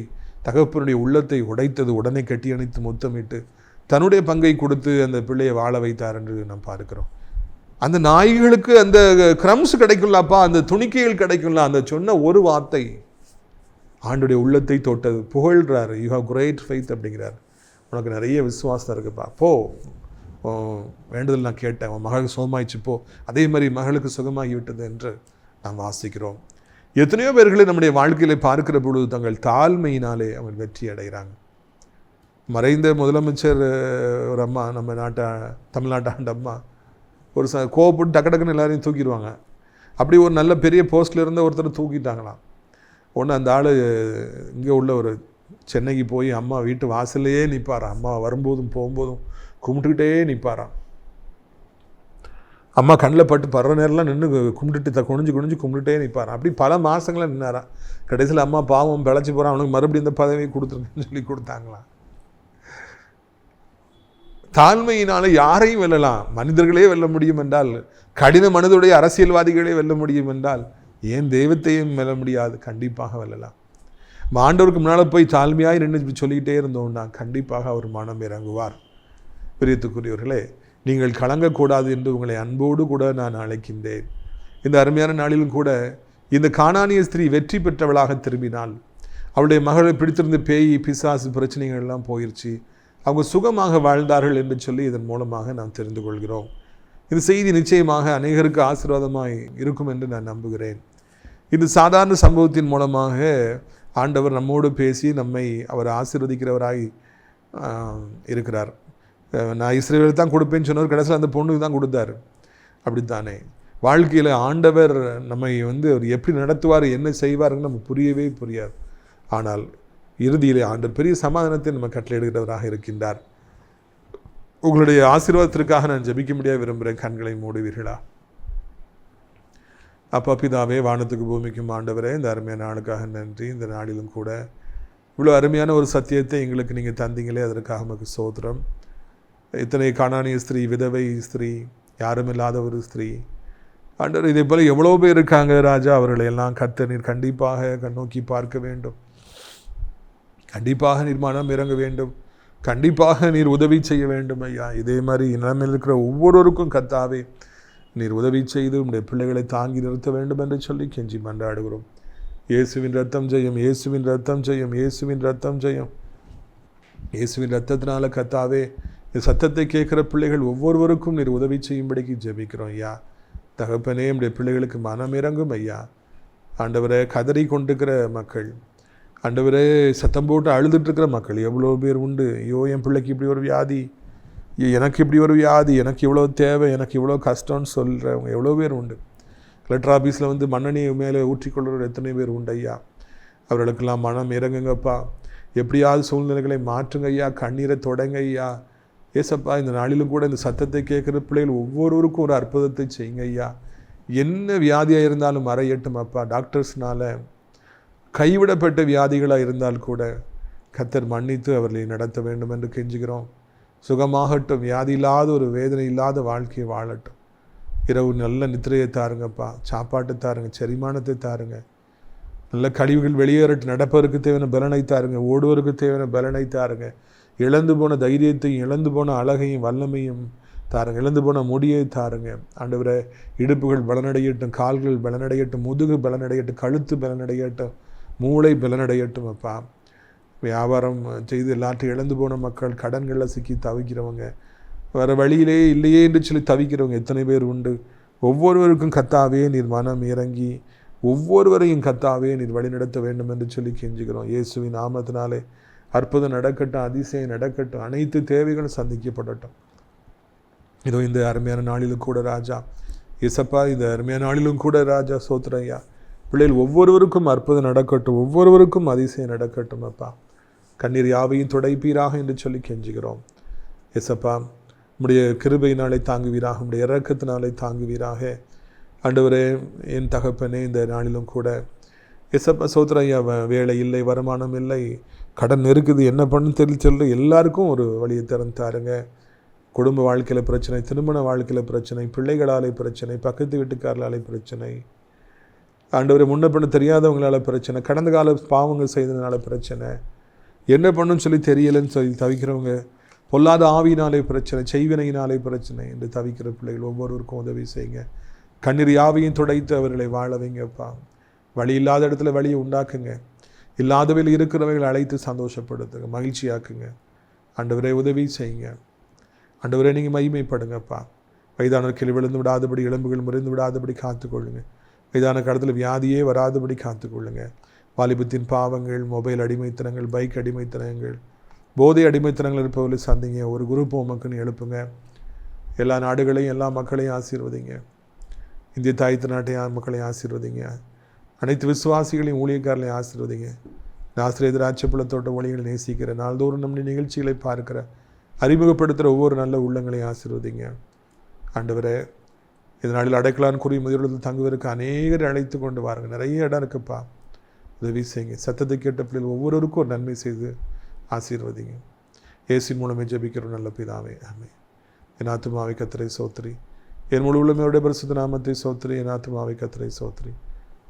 தகப்பனுடைய உள்ளத்தை உடைத்தது. உடனே கட்டி அணைத்து முத்தமிட்டு தன்னுடைய பங்கை கொடுத்து அந்த பிள்ளையை வாழ வைத்தார் என்று நாம் பார்க்கிறோம். அந்த நாய்களுக்கு அந்த க்ரம்ஸ் கிடைக்கும்லாப்பா, அந்த துணிக்கைகள் கிடைக்கும்ல, அந்த சொன்ன ஒரு வார்த்தை ஆண்டுடைய உள்ளத்தை தொட்டது. புகழ்கிறாரு, யூ ஹவ் கிரேட் ஃபெய்த் அப்படிங்கிறார். உனக்கு நிறைய விசுவாசம் இருக்குப்பா, போ, வேண்டுதல் நான் கேட்டேன், உன் மகளுக்கு சுகமாயிடுச்சு, போ. அதே மாதிரி மகளுக்கு சுகமாகி விட்டது என்று நாம் வாசிக்கிறோம். எத்தனையோ பேர்களை நம்முடைய வாழ்க்கையில பார்க்கிற பொழுது தங்கள் தாழ்மையினாலே அவன் வெற்றி அடைகிறாங்க. மறைந்த முதலமைச்சர் ஒரு அம்மா, நம்ம தமிழ்நாட்டாண்ட அம்மா, ஒரு கோவப்பட்டு டக்குன்னு எல்லாரையும் தூக்கிடுவாங்க. அப்படி ஒரு நல்ல பெரிய போஸ்டில் இருந்த ஒருத்தர் தூக்கிட்டாங்களாம். ஒன்று அந்த ஆள் இங்கே உள்ள ஒரு சென்னைக்கு போய் அம்மா வீட்டு வாசல்லையே நிற்பாராம். அம்மா வரும்போதும் போகும்போதும் கும்பிட்டுக்கிட்டே நிற்பாராம். அம்மா கண்ணில் பட்டு படுற நேரம்லாம் நின்று கும்பிட்டுட்டு குனிஞ்சு கும்பிட்டுட்டே நிற்பாரான். அப்படி பல மாதங்களாக நின்னாரான். கடைசியில் அம்மா பாவம் பிழைச்சி போகிறான், அவனுக்கு மறுபடியும் இந்த பதவியை கொடுத்துருக்குன்னு சொல்லி கொடுத்தாங்களாம். தாழ்மையினால யாரையும் வெல்லலாம். மனிதர்களே வெல்ல முடியும் என்றால், கடின மனதுடைய அரசியல்வாதிகளே வெல்ல முடியும் என்றால், ஏன் தெய்வத்தையும் வெல்ல முடியாது? கண்டிப்பாக வெல்லலாம். ஆண்டவருக்கு முன்னால் போய் தாழ்மையாக நின்று சொல்லிக்கிட்டே இருந்தோம்னா கண்டிப்பாக அவர் மனம் இறங்குவார். பிரியத்துக்குரியவர்களே, நீங்கள் கலங்கக்கூடாது என்று உங்களை அன்போடு கூட நான் அழைக்கின்றேன். இந்த அருமையான நாளிலும் கூட இந்த கானானிய ஸ்திரீ வெற்றி பெற்றவளாக திரும்பினாள். அவளுடைய மகளை பிடித்திருந்த பேய் பிசாசு பிரச்சனைகள் எல்லாம் போயிடுச்சு. அவங்க சுகமாக வாழ்ந்தார்கள் என்று சொல்லி இதன் மூலமாக நாம் தெரிந்து கொள்கிறோம். இந்த செய்தி நிச்சயமாக அநேகருக்கு ஆசீர்வாதமாய் இருக்கும் என்று நான் நம்புகிறேன். இது சாதாரண சம்பவத்தின் மூலமாக ஆண்டவர் நம்மோடு பேசி நம்மை அவர் ஆசீர்வதிக்கிறவராய் இருக்கிறார். நான் இஸ்ரவேலுக்கு தான் கொடுப்பேன்னு சொன்னவர் கடைசியில் அந்த பொண்ணுக்கு தான் கொடுத்தாரு. அப்படித்தானே வாழ்க்கையில் ஆண்டவர் நம்மை அவர் எப்படி நடத்துவார், என்ன செய்வாருன்னு நம்ம புரியவே புரியாது. ஆனால் இறுதியிலே ஆண்டவர் பெரிய சமாதானத்தை நம்ம கட்டளையிடுகிறவராக இருக்கின்றார். உங்களுடைய ஆசீர்வாதத்திற்காக நான் ஜெபிக்க முடியாது விரும்புகிறேன். கண்களை மூடுவீர்களா? அப்பா பிதாவே, வானத்துக்கு பூமிக்கும் ஆண்டவரே, இந்த அருமையான நாளுக்காக நன்றி. இந்த நாளிலும் கூட இவ்வளோ அருமையான ஒரு சத்தியத்தை எங்களுக்கு நீங்கள் தந்தீங்களே, அதற்காக நமக்கு ஸ்தோத்திரம். இத்தனை கானானிய ஸ்திரீ, விதவை ஸ்திரீ, யாரும் இல்லாத ஒரு ஸ்திரீ. ஆண்டவர் இதே போல் எவ்வளோ பேர் இருக்காங்க ராஜா. அவர்களை எல்லாம் கர்த்தர் நீர் கண்டிப்பாக கண்ணோக்கி பார்க்க வேண்டும். கண்டிப்பாக நீர் மனம் இறங்க வேண்டும். கண்டிப்பாக நீர் உதவி செய்ய வேண்டும் ஐயா. இதே மாதிரி நிலைமையில் இருக்கிற ஒவ்வொருவருக்கும் கர்த்தாவே நீர் உதவி செய்து உடைய பிள்ளைகளை தாங்கி நிறுத்த வேண்டும் என்று சொல்லி கெஞ்சி மன்றாடுகிறோம். இயேசுவின் ரத்தம் ஜெயம், இயேசுவின் ரத்தம் ஜெயம், இயேசுவின் ரத்தம் ஜெயம். இயேசுவின் ரத்தத்தினால கர்த்தாவே இந்த சத்தத்தை கேட்குற பிள்ளைகள் ஒவ்வொருவருக்கும் நீர் உதவி செய்யும்படிக்கு ஜெபிக்கிறோம் ஐயா. தகப்பனே நம்முடைய பிள்ளைகளுக்கு மனம் இறங்கும் ஐயா. ஆண்டவரை கதறி கொண்டிருக்கிற மக்கள், ஆண்டவரே சத்தம் போட்டு அழுதுட்டுருக்கிற மக்கள் எவ்வளோ பேர் உண்டு. ஐயோ என் பிள்ளைக்கு இப்படி ஒரு வியாதி, எனக்கு இப்படி ஒரு வியாதி, எனக்கு இவ்வளோ தேவை, எனக்கு இவ்வளோ கஷ்டம்னு சொல்கிறவங்க எவ்வளோ பேர் உண்டு. கலெக்டர் ஆஃபீஸில் வந்து மண்ணெண்ணெயை மேலே ஊற்றிக்கொள்கிற எத்தனை பேர் உண்டு ஐயா. அவர்களுக்கெல்லாம் மனம் இறங்குங்கப்பா. எப்படியாவது சூழ்நிலைகளை மாற்றுங்க ஐயா. கண்ணீரை தொடங்க ஐயா. ஏசப்பா இந்த நாளிலும் கூட இந்த சத்தத்தை கேட்குற பிள்ளைகள் ஒவ்வொருவருக்கும் ஒரு அற்புதத்தை செய்யுங்க ஐயா. என்ன வியாதியாக இருந்தாலும் மறையட்டும் அப்பா. டாக்டர்ஸ்னால் கைவிடப்பட்ட வியாதிகளாக இருந்தால் கூட கர்த்தர் மன்னித்து அவர்களை நடத்த வேண்டும் என்று கெஞ்சுகிறோம். சுகமாகட்டும். வியாதி இல்லாத ஒரு வேதனை இல்லாத வாழ்க்கையை வாழட்டும். இரவு நல்ல நித்திரையை தாருங்கப்பா. சாப்பாட்டை தாருங்க, செரிமானத்தை தாருங்க. நல்ல கழிவுகள் வெளியேறட்டு. நடப்பதற்கு தேவையான பலனை தாருங்க, ஓடுவதற்கு தேவையான பலனை தாருங்க. இழந்து போன தைரியத்தையும், இழந்து போன அழகையும், வல்லமையும் தாருங்க. இழந்து போன முடியை தாருங்க. ஆண்டவரே இடுப்புகள் பலனடையட்டும், கால்கள் பலனடையட்டும், முதுகு பலனடையட்டும், கழுத்து பலனடையட்டும், மூளை பலனடையட்டும் அப்பா. வியாபாரம் செய்து எல்லாத்தையும் இழந்து போன மக்கள், கடன்களில் சிக்கி தவிக்கிறவங்க, வேறு வழியிலே இல்லையே என்று சொல்லி தவிக்கிறவங்க எத்தனை பேர் உண்டு. ஒவ்வொருவருக்கும் கர்த்தாவே நீர் மனம் இறங்கி ஒவ்வொருவரையும் கர்த்தாவே நீர் வழிநடத்த வேண்டும் என்று சொல்லி கெஞ்சுகிறோம். இயேசுவின் நாமத்தினாலே அற்புதம் நடக்கட்டும், அதிசயம் நடக்கட்டும், அனைத்து தேவைகளும் சந்திக்கப்படட்டும். இதோ இந்த அருமையான நாளிலும் கூட ராஜா இயேசப்பா, இந்த அருமையான நாளிலும் கூட ராஜா சோத்ரையா, பிள்ளைகள் ஒவ்வொருவருக்கும் அற்புதம் நடக்கட்டும், ஒவ்வொருவருக்கும் அதிசயம் நடக்கட்டும் அப்பா. கண்ணீர் யாவையும் துடைப்பீராக என்று சொல்லி கெஞ்சுகிறோம். இயேசப்பா உம்முடைய கிருபையினாலே தாங்குவீராக, உம்முடைய இரக்கத்தினாலே தாங்குவீராக. ஆண்டவரே என் தகப்பனே இந்த நாளிலும் கூட இயேசப்பா சோத்ரையா, வேலை இல்லை, வருமானம் இல்லை, கடன் இருக்குது, என்ன பண்ணு சொல்லி எல்லாருக்கும் ஒரு வழியை திறந்து தாருங்க. குடும்ப வாழ்க்கையில் பிரச்சனை, திருமண வாழ்க்கையில் பிரச்சனை, பிள்ளைகளாலே பிரச்சனை, பக்கத்து வீட்டுக்காரர்களாலே பிரச்சனை, ஆண்டவரை முன்ன பண்ண தெரியாதவங்களால பிரச்சனை, கடந்த கால பாவங்கள் செய்ததுனால பிரச்சனை, என்ன பண்ணுன்னு சொல்லி தெரியலைன்னு சொல்லி தவிக்கிறவங்க, பொல்லாத ஆவியினாலே பிரச்சனை, செய்வினையினாலே பிரச்சனை என்று தவிக்கிற பிள்ளைகள் ஒவ்வொருவருக்கும் உதவி செய்யுங்க. கண்ணீர் யாவையும் துடைத்து அவர்களை வாழ வைங்கப்பா. வழி இல்லாத இடத்துல வழியை உண்டாக்குங்க. இல்லாதவையில் இருக்கிறவர்கள் அழைத்து சந்தோஷப்படுத்துங்க, மகிழ்ச்சியாக்குங்க. ஆண்டவரே உதவி செய்யுங்க. ஆண்டவரே நீங்கள் மகிமைப்படுங்கப்பா. வயதான கீழே விழுந்து விடாதபடி, எலும்புகள் முறிந்து விடாதபடி காத்துக்கொள்ளுங்க. வயதான காலத்தில் வியாதியே வராதபடி காத்துக்கொள்ளுங்க. வாலிபத்தின் பாவங்கள், மொபைல் அடிமைத்தனங்கள், பைக் அடிமைத்தனங்கள், போதை அடிமைத்தனங்கள் இருப்பவர்களை சந்திங்க. ஒரு குரூப் உமக்குன்னு எழுப்புங்க. எல்லா நாடுகளையும் எல்லா மக்களையும் ஆசீர்வதிங்க. இந்திய தாய்த்து நாட்டை மக்களையும் ஆசீர்வதிங்க. அனைத்து விசுவாசிகளையும் ஊழியக்காரர்களையும் ஆசீர்வதிங்க. ஆசிரியர் ராட்சப்புலத்தோட்ட ஒளிகளை நேசிக்கிற, நாள்தோறும் நம்முடைய நிகழ்ச்சிகளை பார்க்கிற, அறிமுகப்படுத்துகிற ஒவ்வொரு நல்ல உள்ளங்களையும் ஆசீர்வதிங்க. ஆண்டவரே இதனால அடைக்கலான் கூறிய முதியோர்கள் தங்குவதற்கு அநேகரை அழைத்து கொண்டு வாருங்க. நிறைய இடம் இருக்குப்பா, உதவி செய்யுங்க. சத்தத்தை கேட்ட பிள்ளைகள் ஒவ்வொருவருக்கும் ஒரு நன்மை செய்து ஆசீர்வதிங்க. இயேசுவின் மூலமே ஜெபிக்கிறோம் நல்ல பிதாவே, ஆமென். என் ஆத்துமாவை கர்த்தரை சோத்திரி, என் முழு உள்ளமையோட பரிசுத்த நாமத்தை சோத்திரி. என் ஆத்துமாவை கர்த்தரை சோத்திரி,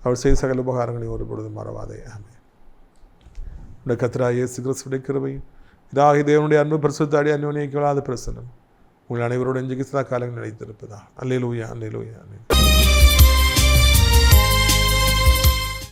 அவர் செய்த சகல உபகாரங்களையும் ஒரு பொழுது மறவாதே, ஆமென். உடைய கர்த்தராகிய இயேசு கிறிஸ்துவின் கிருபையும் இதாக தேவனுடைய அன்பு பரிசுத்தாடி அந்யோன்யம் பிரசன்னம் உங்கள் அனைவரோட இன்றைக்கு சதா காலங்கள் நிலைத்திருப்பதா. அல்லேலூயா, அல்லேலூயா, ஆமென்.